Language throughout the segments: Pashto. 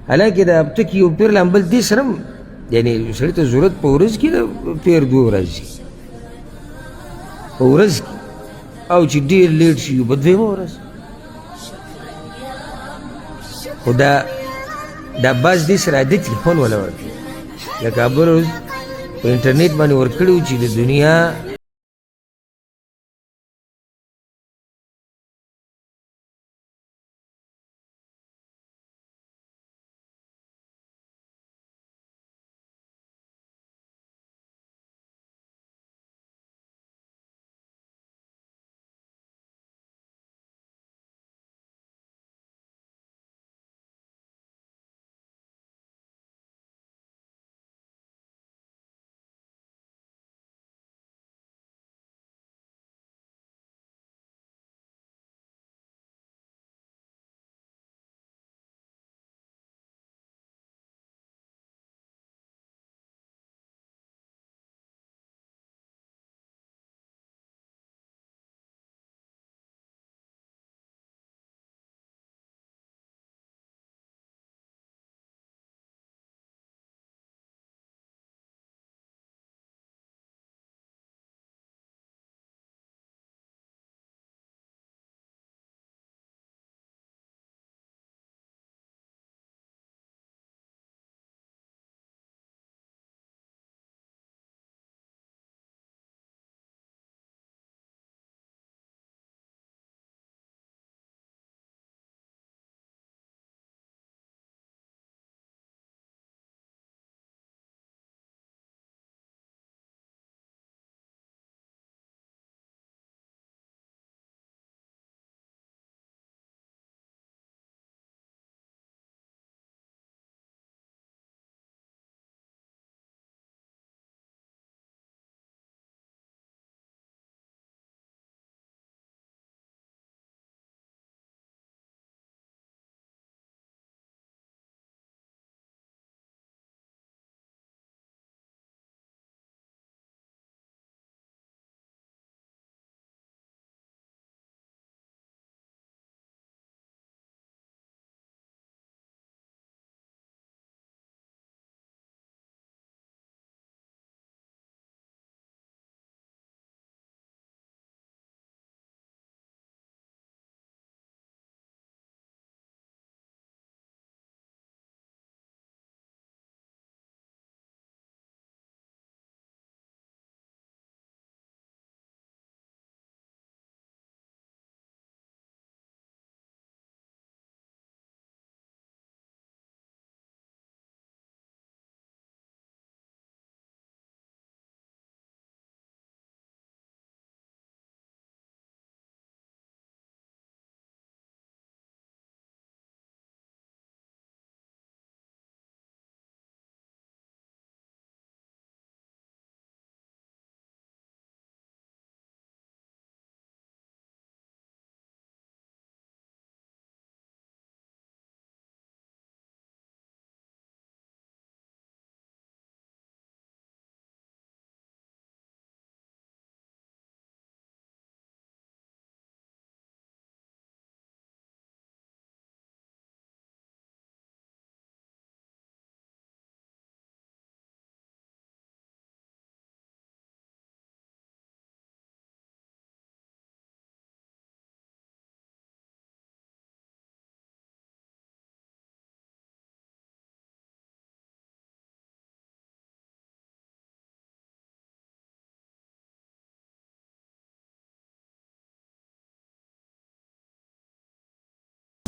حالانکه دا ټکي یو پیر لامبل دې سره هم یعنې سړي ته ضرورت په ورځ کې د پیر 2 ورځې په ورځ کې او چې ډېر لیټ شي په 2مه ورځ خو دا بعض دې سره عادي تلیفون ولا ورکوي لکه بل ورځ په انټرنیټ باندې ورکړي و چې د دنیا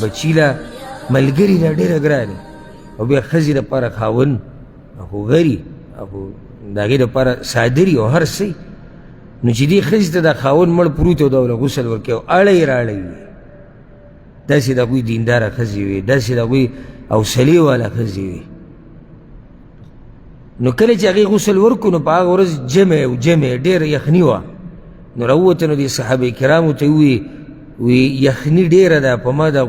بچی له ملګري را ډېره ګرانه او بیا ښځې دپاره خاوند خو غري خو د هغې دپاره صادري او هر څه نو چې دې ښځې ته دا خاوند مړ پروت او د هغه غسل ورکوي او اړی یې راړی وي داسې د هغوی دینداره ښځې وي داسې د هغوی حوصلې والا ښځې وي نو کله چې هغې غسل ورکړو نو په هغه ورځ جمع ډېره یخني وه نو راووته نو دې صحابه کرامو ته ووایي وی یخني ډېره ده په ما د